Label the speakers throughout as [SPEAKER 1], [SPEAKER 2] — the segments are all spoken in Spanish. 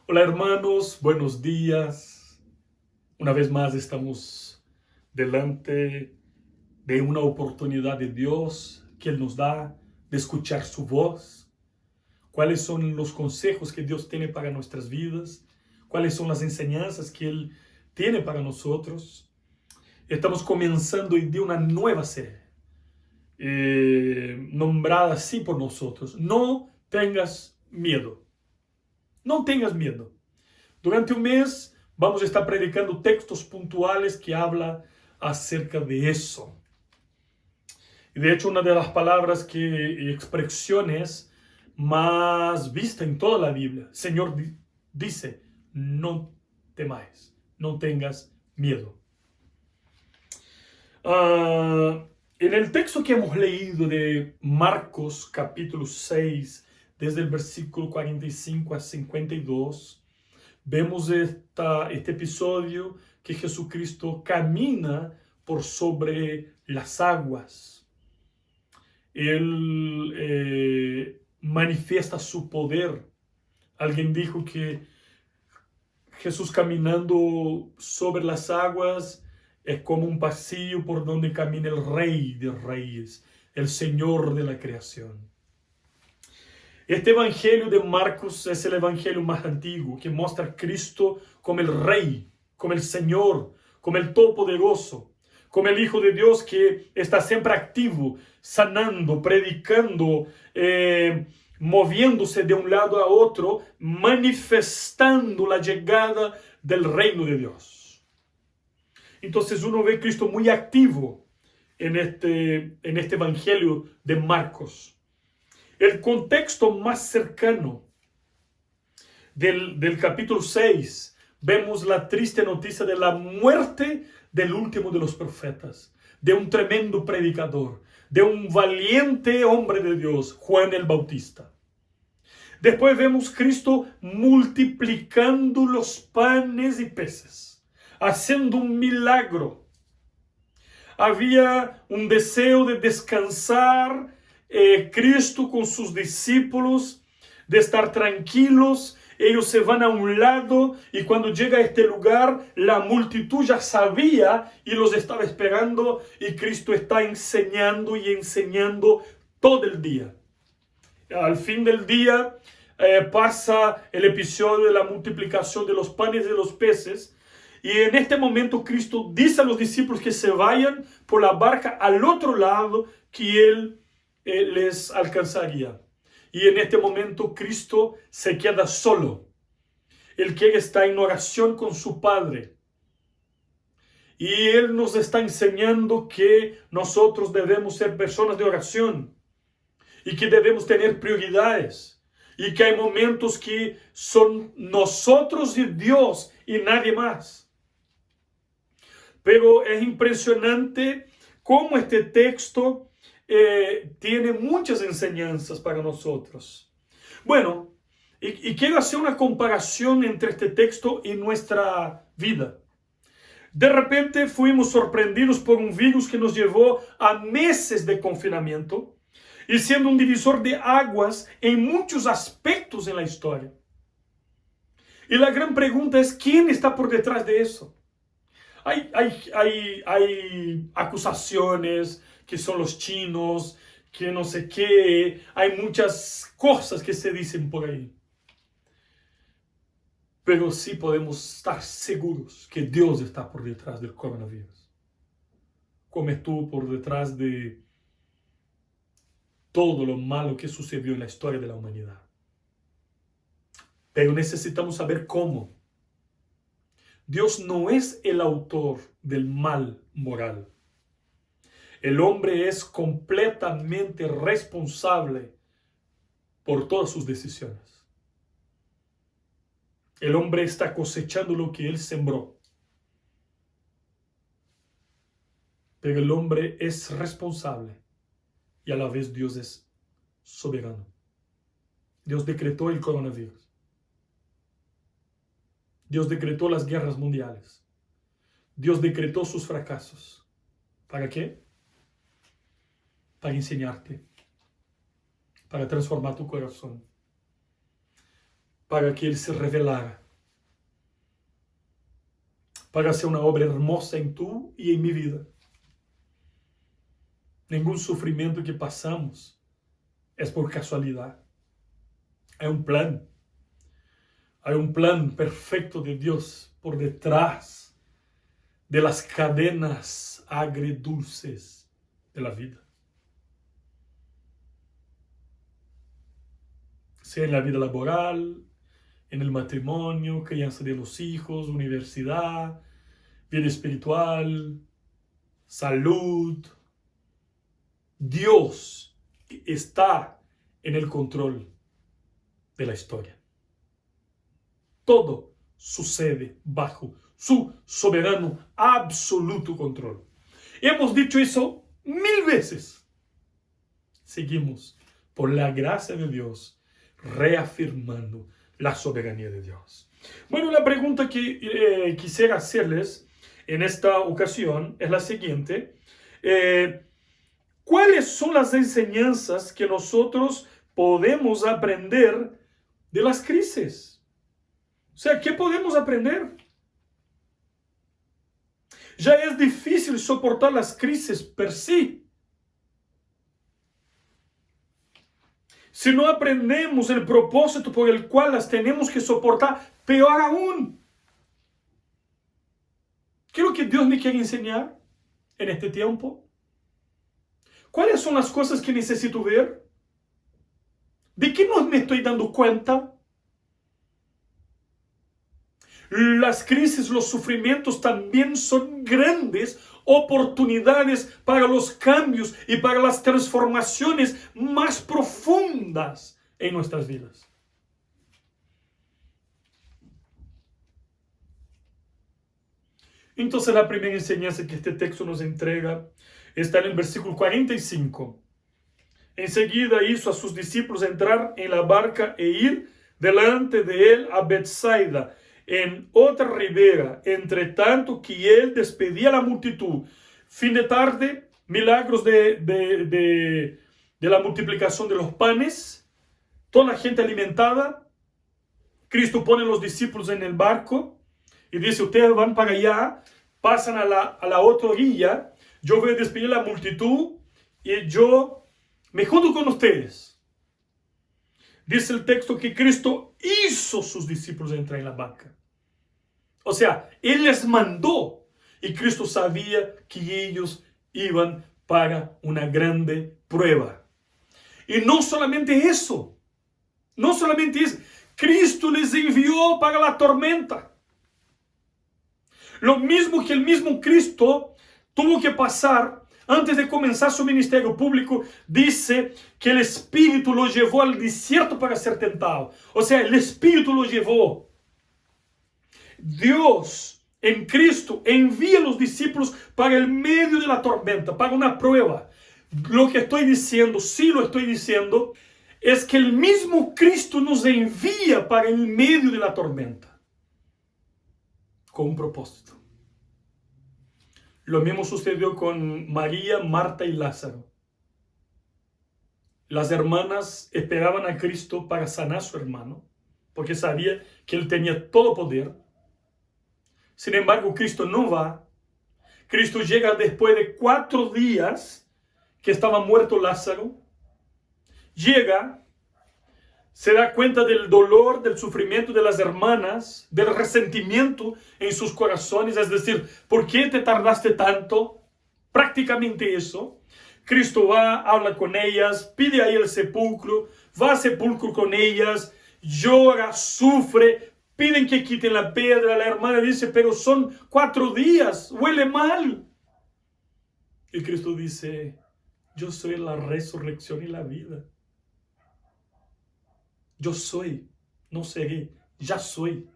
[SPEAKER 1] Hola hermanos, buenos días. Una vez más estamos delante de una oportunidad de Dios que Él nos da de escuchar su voz. ¿Cuáles son los consejos que Dios tiene para nuestras vidas? ¿Cuáles son las enseñanzas que Él tiene para nosotros? Estamos comenzando hoy día una nueva serie, nombrada así por nosotros. No tengas miedo. No tengas miedo. Durante un mes vamos a estar predicando textos puntuales que habla acerca de eso. Y de hecho, una de las palabras y expresiones más vista en toda la Biblia, el Señor dice, no temáis, no tengas miedo. En el texto que hemos leído de Marcos capítulo 6, desde el versículo 45 a 52, vemos este episodio que Jesucristo camina por sobre las aguas. Él manifiesta su poder. Alguien dijo que Jesús caminando sobre las aguas es como un pasillo por donde camina el Rey de Reyes, el Señor de la creación. Este evangelio de Marcos es el evangelio más antiguo que muestra a Cristo como el Rey, como el Señor, como el Todopoderoso, como el Hijo de Dios que está siempre activo, sanando, predicando, moviéndose de un lado a otro, manifestando la llegada del reino de Dios. Entonces uno ve a Cristo muy activo en este evangelio de Marcos. El contexto más cercano del capítulo 6, vemos la triste noticia de la muerte del último de los profetas, de un tremendo predicador, de un valiente hombre de Dios, Juan el Bautista. Después vemos Cristo multiplicando los panes y peces, haciendo un milagro. Había un deseo de descansar Cristo con sus discípulos, de estar tranquilos. Ellos se van a un lado y cuando llega a este lugar, la multitud ya sabía y los estaba esperando, y Cristo está enseñando y enseñando todo el día. Al fin del día pasa el episodio de la multiplicación de los panes y de los peces. Y en este momento Cristo dice a los discípulos que se vayan por la barca al otro lado, que Él les alcanzaría. Y en este momento Cristo se queda solo. Él quiere estar en oración con su Padre. Y Él nos está enseñando que nosotros debemos ser personas de oración y que debemos tener prioridades. Y que hay momentos que son nosotros y Dios y nadie más. Pero es impresionante cómo este texto tiene muchas enseñanzas para nosotros. Bueno, y quiero hacer una comparación entre este texto y nuestra vida. De repente fuimos sorprendidos por un virus que nos llevó a meses de confinamiento y siendo un divisor de aguas en muchos aspectos en la historia. Y la gran pregunta es, ¿quién está por detrás de eso? Hay acusaciones que son los chinos, que no sé qué. Hay muchas cosas que se dicen por ahí. Pero sí podemos estar seguros que Dios está por detrás del coronavirus. Como estuvo por detrás de todo lo malo que sucedió en la historia de la humanidad. Pero necesitamos saber cómo. Dios no es el autor del mal moral. El hombre es completamente responsable por todas sus decisiones. El hombre está cosechando lo que él sembró. Pero el hombre es responsable y a la vez Dios es soberano. Dios decretó el coronavirus. Dios decretó las guerras mundiales. Dios decretó sus fracasos. ¿Para qué? Para enseñarte, para transformar tu corazón. para que Él se revelara, para hacer una obra hermosa en tu y en mi vida. Ningún sufrimiento que pasamos es por casualidad. Hay un plan. Hay un plan perfecto de Dios por detrás de las cadenas agridulces de la vida. Sea en la vida laboral, en el matrimonio, crianza de los hijos, universidad, vida espiritual, salud. Dios está en el control de la historia. Todo sucede bajo su soberano absoluto control. Hemos dicho eso 1000 veces. Seguimos, por la gracia de Dios, reafirmando la soberanía de Dios. Bueno, la pregunta que quisiera hacerles en esta ocasión es la siguiente. ¿Cuáles son las enseñanzas que nosotros podemos aprender de las crisis? O sea, ¿qué podemos aprender? Ya es difícil soportar las crisis per sí. Si no aprendemos el propósito por el cual las tenemos que soportar, peor aún. ¿Qué es lo que Dios me quiere enseñar en este tiempo? ¿Cuáles son las cosas que necesito ver? ¿De qué no me estoy dando cuenta? Las crisis, los sufrimientos también son grandes oportunidades para los cambios y para las transformaciones más profundas en nuestras vidas. Entonces la primera enseñanza que este texto nos entrega está en el versículo 45. Enseguida hizo a sus discípulos entrar en la barca e ir delante de él a Betsaida, en otra ribera, entre tanto que él despedía a la multitud. Fin de tarde, milagros de la multiplicación de los panes, toda la gente alimentada. Cristo pone a los discípulos en el barco y dice, ustedes van para allá, pasan a la otra orilla, yo voy a despedir a la multitud y yo me junto con ustedes. Dice el texto que Cristo hizo a sus discípulos entrar en la barca. O sea, Él les mandó y Cristo sabía que ellos iban para una grande prueba. Y no solamente eso, Cristo les envió para la tormenta. Lo mismo que el mismo Cristo tuvo que pasar antes de comenzar su ministerio público, dice que el Espíritu lo llevó al desierto para ser tentado. O sea, el Espíritu lo llevó. Dios en Cristo envía a los discípulos para el medio de la tormenta, para una prueba. Lo que estoy diciendo, sí lo estoy diciendo, es que el mismo Cristo nos envía para el medio de la tormenta, con un propósito. Lo mismo sucedió con María, Marta y Lázaro. Las hermanas esperaban a Cristo para sanar a su hermano, porque sabía que él tenía todo poder. Sin embargo, Cristo no va. Cristo llega después de 4 días que estaba muerto Lázaro. Llega, se da cuenta del dolor, del sufrimiento de las hermanas, del resentimiento en sus corazones, es decir, ¿por qué te tardaste tanto? Prácticamente eso. Cristo va, habla con ellas, pide ahí el sepulcro, va al sepulcro con ellas, llora, sufre, piden que quiten la piedra. La hermana dice, pero son 4 días, huele mal. Y Cristo dice, yo soy la resurrección y la vida. Yo soy, no seré, ya soy.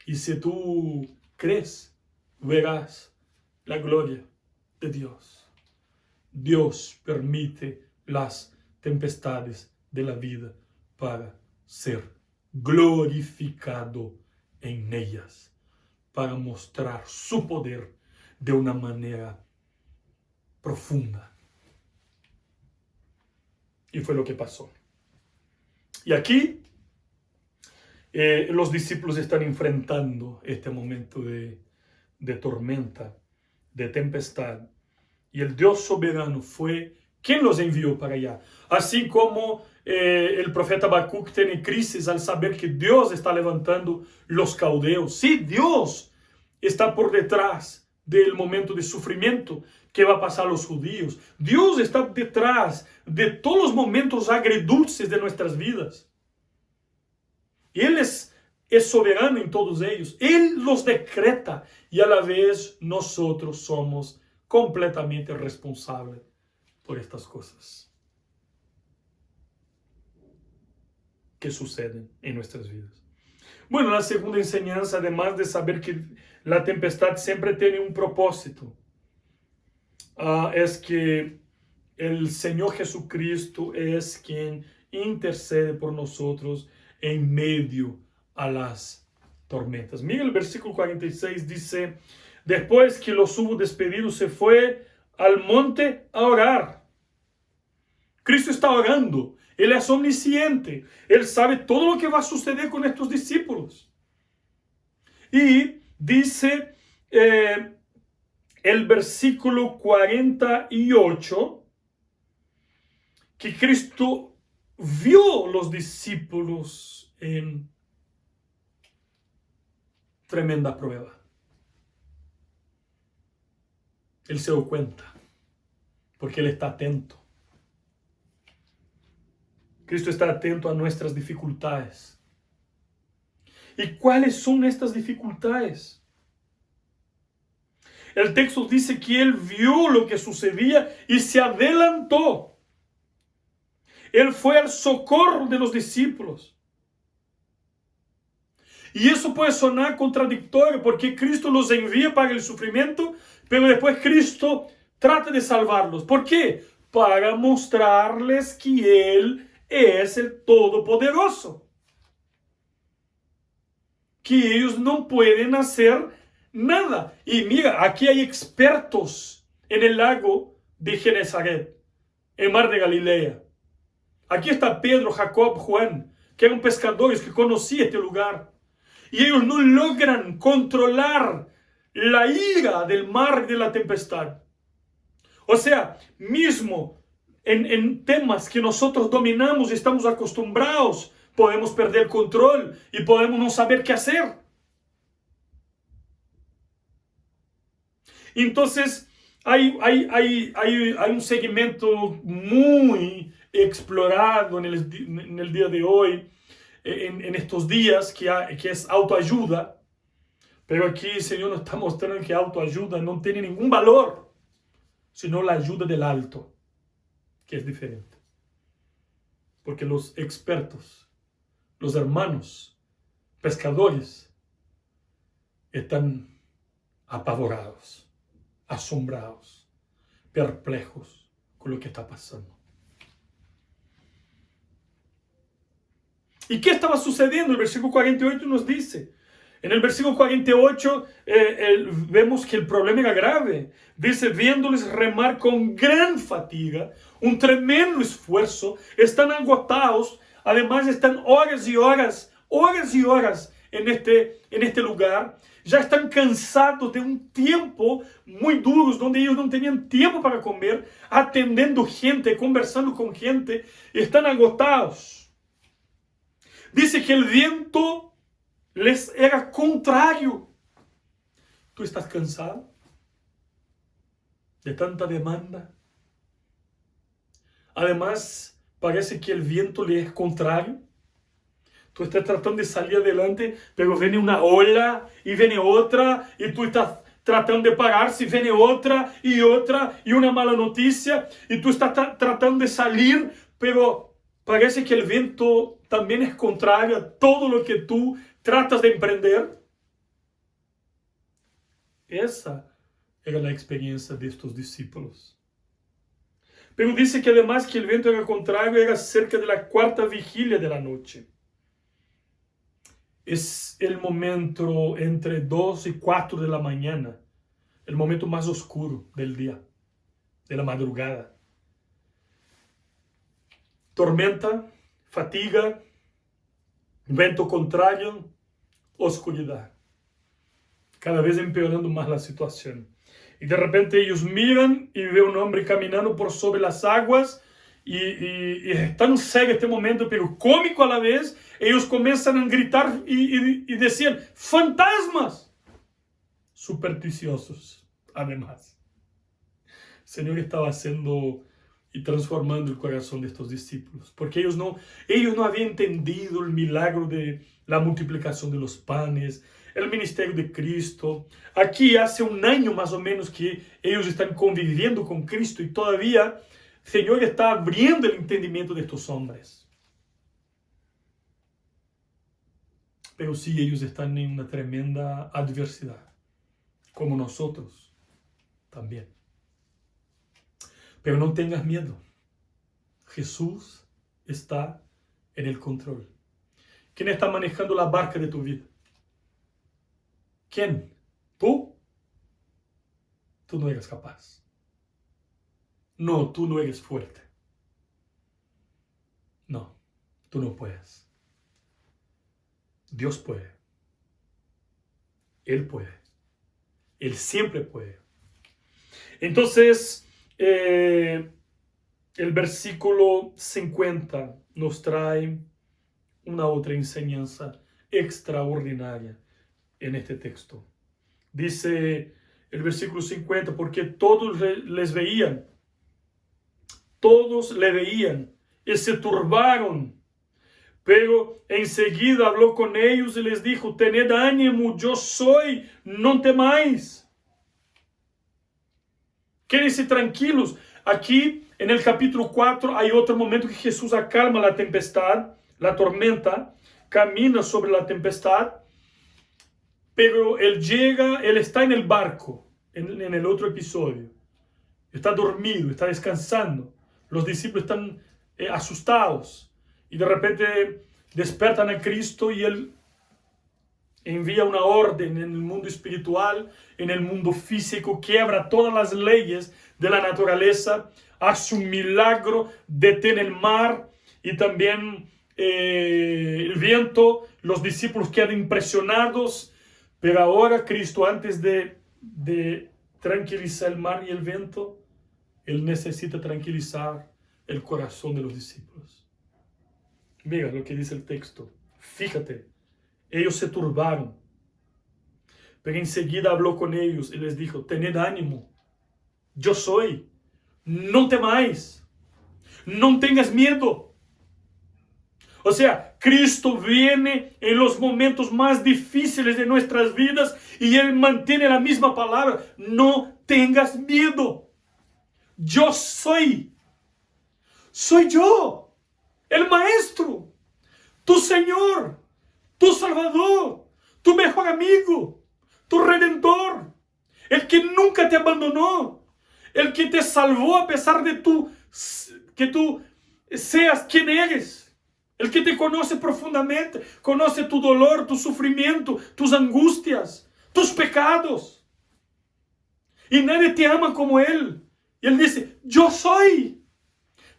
[SPEAKER 1] Y si tú crees, verás la gloria de Dios. Dios permite las tempestades de la vida para ser glorificado en ellas, para mostrar su poder de una manera profunda. Y fue lo que pasó. Y aquí los discípulos están enfrentando este momento de tormenta, de tempestad. Y el Dios soberano fue quien los envió para allá. Así como el profeta Habacuc tiene crisis al saber que Dios está levantando los caldeos. Sí, Dios está por detrás del momento de sufrimiento que va a pasar a los judíos. Dios está detrás de todos los momentos agridulces de nuestras vidas. Y Él es soberano en todos ellos. Él los decreta y a la vez nosotros somos completamente responsables por estas cosas que suceden en nuestras vidas. Bueno, la segunda enseñanza, además de saber que la tempestad siempre tiene un propósito, es que el Señor Jesucristo es quien intercede por nosotros en medio a las tormentas. Mira el versículo 46, dice: después que los hubo despedido, se fue al monte a orar. Cristo está orando. Él es omnisciente. Él sabe todo lo que va a suceder con estos discípulos. Y dice el versículo 48 que Cristo vio los discípulos en tremenda prueba. Él se dio cuenta porque Él está atento. Cristo está atento a nuestras dificultades. ¿Y cuáles son estas dificultades? El texto dice que Él vio lo que sucedía y se adelantó. Él fue al socorro de los discípulos. Y eso puede sonar contradictorio porque Cristo los envía para el sufrimiento, pero después Cristo trata de salvarlos. ¿Por qué? Para mostrarles que Él es el Todopoderoso. Que ellos no pueden hacer nada. Y mira, aquí hay expertos en el lago de Genezaret, en Mar de Galilea. Aquí está Pedro, Jacob, Juan, que eran pescadores que conocían este lugar. Y ellos no logran controlar la ira del mar y de la tempestad. O sea, mismo en temas que nosotros dominamos y estamos acostumbrados, podemos perder el control y podemos no saber qué hacer. Entonces, hay un segmento muy explorado en el día de hoy, en estos días, que es autoayuda. Pero aquí el Señor nos está mostrando que autoayuda no tiene ningún valor, sino la ayuda del alto, que es diferente. Porque los expertos, los hermanos pescadores, están apavorados, asombrados, perplejos con lo que está pasando. ¿Y qué estaba sucediendo? El versículo 48 nos dice. En el versículo 48 vemos que el problema era grave. Dice: viéndoles remar con gran fatiga, un tremendo esfuerzo, están agotados, además están horas y horas en este lugar. Ya están cansados de un tiempo muy duro, donde ellos no tenían tiempo para comer, atendiendo gente, conversando con gente, están agotados. Dice que el viento les era contrario. ¿Tú estás cansado de tanta demanda? Además, parece que el viento le es contrario. Tú estás tratando de salir adelante, pero viene una ola y viene otra, y tú estás tratando de pararse y viene otra, y una mala noticia, y tú estás tratando de salir, pero parece que el viento también es contrario a todo lo que tú tratas de emprender. Esa era la experiencia de estos discípulos. Pero dice que además que el viento era contrario, era cerca de la cuarta vigilia de la noche. Es el momento entre 2 y 4 de la mañana, el momento más oscuro del día, de la madrugada. Tormenta, fatiga, Vento contrário, oscuridad. Cada vez empeorando más la situación. Y de repente ellos miran y ven un hombre caminando por sobre las aguas y es tan serio este momento, pero cómico a la vez. Ellos comienzan a gritar y decían, fantasmas, supersticiosos, además. El Señor estaba haciendo y transformando el corazón de estos discípulos, porque ellos no habían entendido el milagro de la multiplicación de los panes, el ministerio de Cristo. Aquí hace un año más o menos que ellos están conviviendo con Cristo y todavía el Señor está abriendo el entendimiento de estos hombres. Pero sí, ellos están en una tremenda adversidad, como nosotros también. Pero no tengas miedo. Jesús está en el control. ¿Quién está manejando la barca de tu vida? ¿Quién? ¿Tú? Tú no eres capaz. No, tú no eres fuerte. No, tú no puedes. Dios puede. Él puede. Él siempre puede. Entonces, el versículo 50 nos trae una otra enseñanza extraordinaria en este texto. Dice el versículo 50, porque todos le veían y se turbaron. Pero enseguida habló con ellos y les dijo, tened ánimo, yo soy, no temáis. Quédense tranquilos. Aquí en el capítulo 4 hay otro momento que Jesús acalma la tempestad, la tormenta, camina sobre la tempestad, pero él está en el barco, en el otro episodio. Está dormido, está descansando. Los discípulos están asustados. Y de repente despertan a Cristo y Él envía una orden en el mundo espiritual, en el mundo físico, quiebra todas las leyes de la naturaleza, hace un milagro, detiene el mar y también el viento. Los discípulos quedan impresionados, pero ahora Cristo, antes de tranquilizar el mar y el viento, Él necesita tranquilizar el corazón de los discípulos. Mira lo que dice el texto. Fíjate, ellos se turbaron, pero enseguida habló con ellos y les dijo, tened ánimo, yo soy, no temáis, no tengas miedo. O sea, Cristo viene en los momentos más difíciles de nuestras vidas y Él mantiene la misma palabra, no tengas miedo, yo soy yo. El Maestro, tu Señor, tu Salvador, tu mejor amigo, tu Redentor, el que nunca te abandonó, el que te salvó a pesar de que tú seas quien eres, el que te conoce profundamente, conoce tu dolor, tu sufrimiento, tus angustias, tus pecados. Y nadie te ama como Él. Y Él dice, yo soy.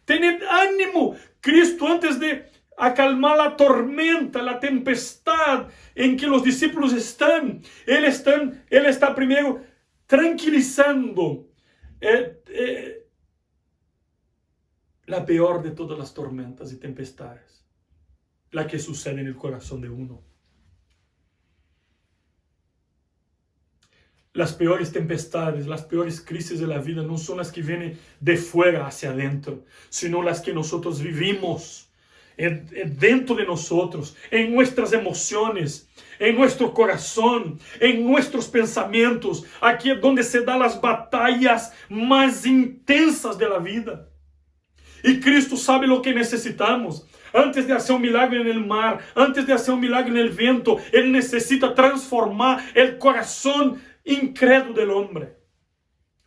[SPEAKER 1] Tened ánimo. Cristo, antes de acalmar la tormenta, la tempestad en que los discípulos están, Él está primero tranquilizando la peor de todas las tormentas y tempestades, la que sucede en el corazón de uno. Las peores tempestades, las peores crisis de la vida no son las que vienen de fuera hacia adentro, sino las que nosotros vivimos dentro de nosotros, en nuestras emociones, en nuestro corazón, en nuestros pensamientos. Aquí es donde se dan las batallas más intensas de la vida. Y Cristo sabe lo que necesitamos. Antes de hacer un milagro en el mar, antes de hacer un milagro en el viento, Él necesita transformar el corazón incrédulo del hombre,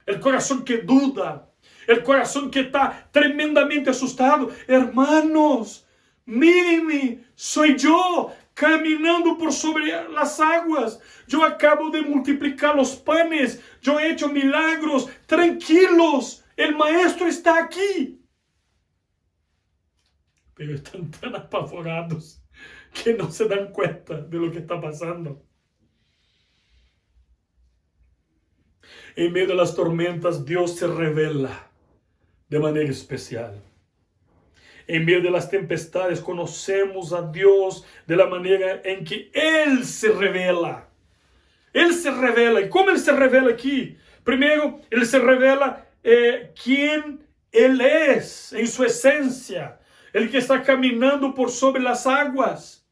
[SPEAKER 1] el corazón que duda, el corazón que está tremendamente asustado. Hermanos, mírenme, soy yo caminando por sobre las aguas. Yo acabo de multiplicar los panes, yo he hecho milagros. Tranquilos, el Maestro está aquí. Pero están tan apavorados que no se dan cuenta de lo que está pasando. En medio de las tormentas, Dios se revela de manera especial. En medio de las tempestades, conocemos a Dios de la manera en que Él se revela. Él se revela. ¿Y cómo Él se revela aquí? Primero, Él se revela quién Él es en su esencia. El que está caminando por sobre las aguas.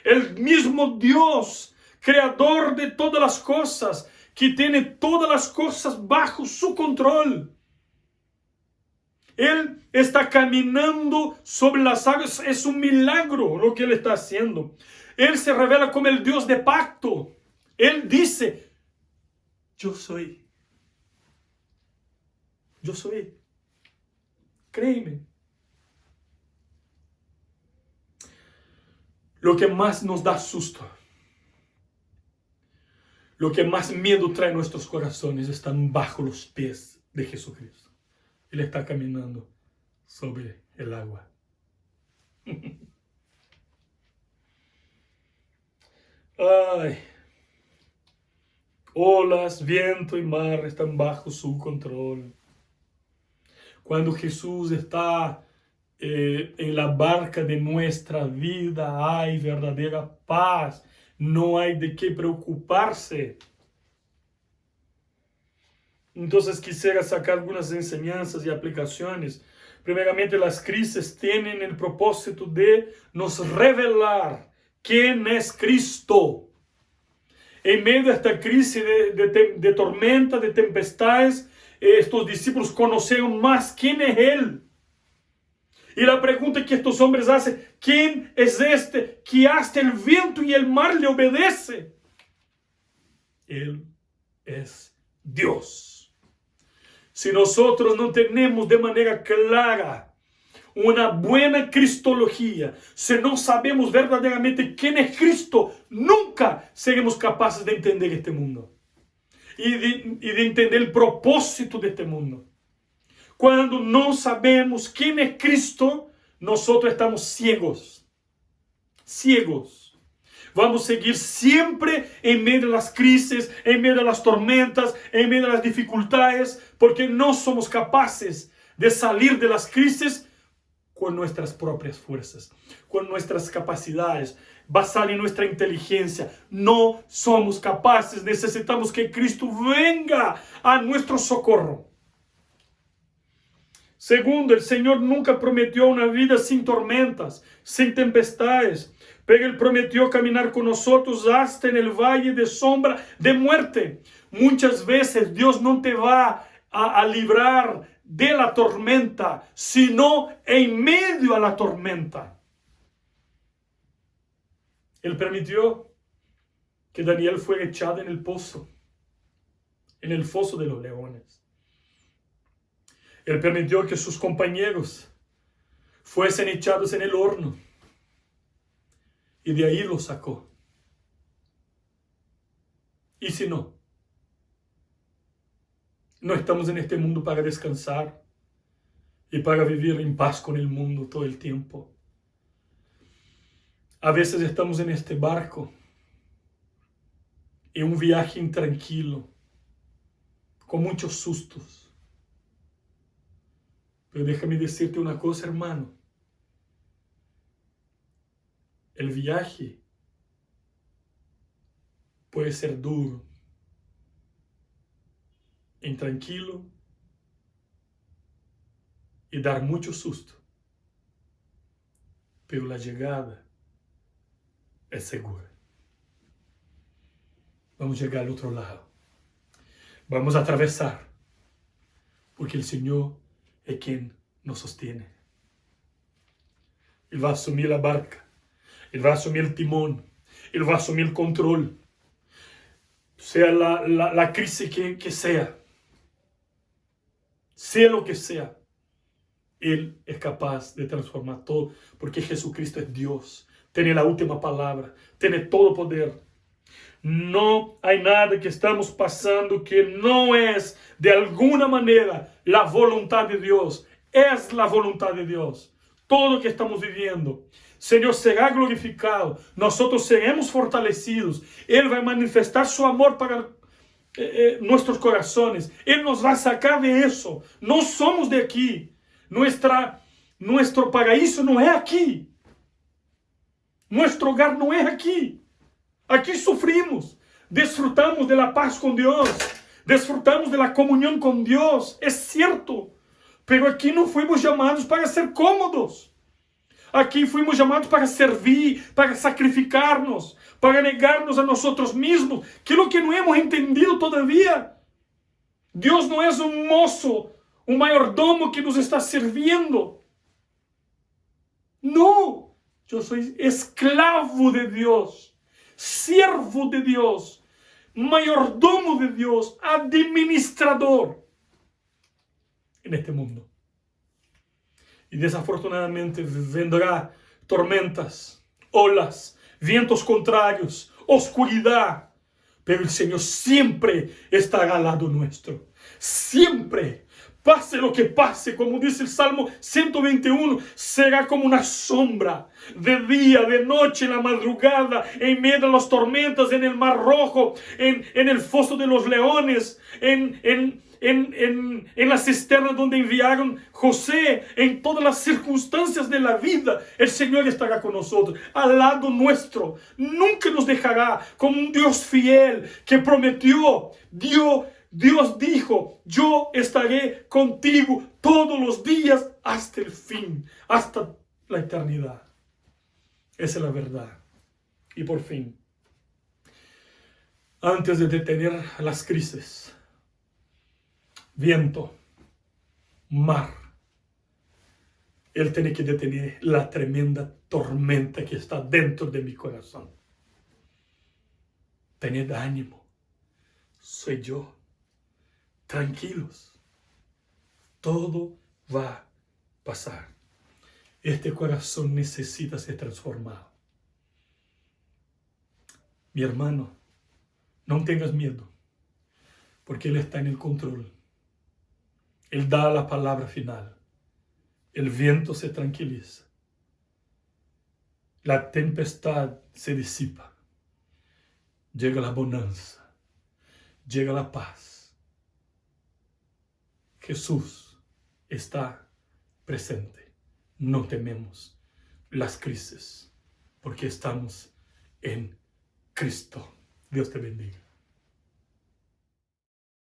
[SPEAKER 1] El mismo Dios, creador de todas las cosas, que tiene todas las cosas bajo su control. Él está caminando sobre las aguas. Es un milagro lo que Él está haciendo. Él se revela como el Dios de pacto. Él dice, yo soy. Yo soy. Créeme. Lo que más nos da susto, lo que más miedo trae a nuestros corazones, están bajo los pies de Jesucristo. Él está caminando sobre el agua. Ay. Olas, viento y mar están bajo su control. Cuando Jesús está en la barca de nuestra vida, hay verdadera paz. No hay de qué preocuparse. Entonces quisiera sacar algunas enseñanzas y aplicaciones. Primeramente, las crisis tienen el propósito de nos revelar quién es Cristo. En medio de esta crisis de tormenta, de tempestades, estos discípulos conocieron más quién es Él. Y la pregunta que estos hombres hacen, ¿quién es este que hasta el viento y el mar le obedece? Él es Dios. Si nosotros no tenemos de manera clara una buena cristología, si no sabemos verdaderamente quién es Cristo, nunca seremos capaces de entender este mundo y de entender el propósito de este mundo. Cuando no sabemos quién es Cristo, nosotros estamos ciegos. Ciegos. Vamos a seguir siempre en medio de las crisis, en medio de las tormentas, en medio de las dificultades, porque no somos capaces de salir de las crisis con nuestras propias fuerzas, con nuestras capacidades, basada en nuestra inteligencia. No somos capaces, necesitamos que Cristo venga a nuestro socorro. Segundo, el Señor nunca prometió una vida sin tormentas, sin tempestades, pero Él prometió caminar con nosotros hasta en el valle de sombra de muerte. Muchas veces Dios no te va a librar de la tormenta, sino en medio a la tormenta. Él permitió que Daniel fuera echado en el pozo, en el foso de los leones. Él permitió que sus compañeros fuesen echados en el horno. Y de ahí los sacó. ¿Y si no? No estamos en este mundo para descansar y para vivir en paz con el mundo todo el tiempo. A veces estamos en este barco, en un viaje intranquilo, con muchos sustos. Pero déjame decirte una cosa, hermano. El viaje puede ser duro, intranquilo y dar mucho susto. Pero la llegada es segura. Vamos a llegar al otro lado. Vamos a atravesar. Porque el Señor es quien nos sostiene. Él va a asumir la barca. Él va a asumir el timón. Él va a asumir el control. Sea la crisis que sea. Sea lo que sea. Él es capaz de transformar todo. Porque Jesucristo es Dios. Tiene la última palabra. Tiene todo poder. No hay nada que estamos pasando que no es de alguna manera la voluntad de Dios. Es la voluntad de Dios. Todo lo que estamos viviendo, Señor será glorificado, nosotros seremos fortalecidos, Él va a manifestar su amor para nuestros corazones, Él nos va a sacar de eso. No somos de aquí, nuestro paraíso no es aquí, nuestro hogar no es aquí. Aquí sufrimos, disfrutamos de la paz con Dios, disfrutamos de la comunión con Dios, es cierto, pero aquí no fuimos llamados para ser cómodos. Aquí fuimos llamados para servir, para sacrificarnos, para negarnos a nosotros mismos, que es lo que no hemos entendido todavía. Dios no es un mozo, un mayordomo que nos está sirviendo. No, yo soy esclavo de Dios, siervo de Dios, mayordomo de Dios, administrador en este mundo. Y desafortunadamente vendrá tormentas, olas, vientos contrarios, oscuridad. Pero el Señor siempre estará al lado nuestro. Siempre. Pase lo que pase, como dice el Salmo 121, será como una sombra. De día, de noche, en la madrugada, en medio de las tormentas, en el Mar Rojo, en el foso de los leones, en la cisterna donde enviaron José, en todas las circunstancias de la vida, el Señor estará con nosotros, al lado nuestro. Nunca nos dejará, como un Dios fiel que prometió. Dios dijo, yo estaré contigo todos los días hasta el fin, hasta la eternidad. Esa es la verdad. Y por fin, antes de detener las crisis, viento, mar, Él tiene que detener la tremenda tormenta que está dentro de mi corazón. Tened ánimo, soy yo. Tranquilos, todo va a pasar. Este corazón necesita ser transformado. Mi hermano, no tengas miedo, porque Él está en el control. Él da la palabra final. El viento se tranquiliza. La tempestad se disipa. Llega la bonanza. Llega la paz. Jesús está presente. No tememos las crisis, porque estamos en Cristo. Dios te bendiga.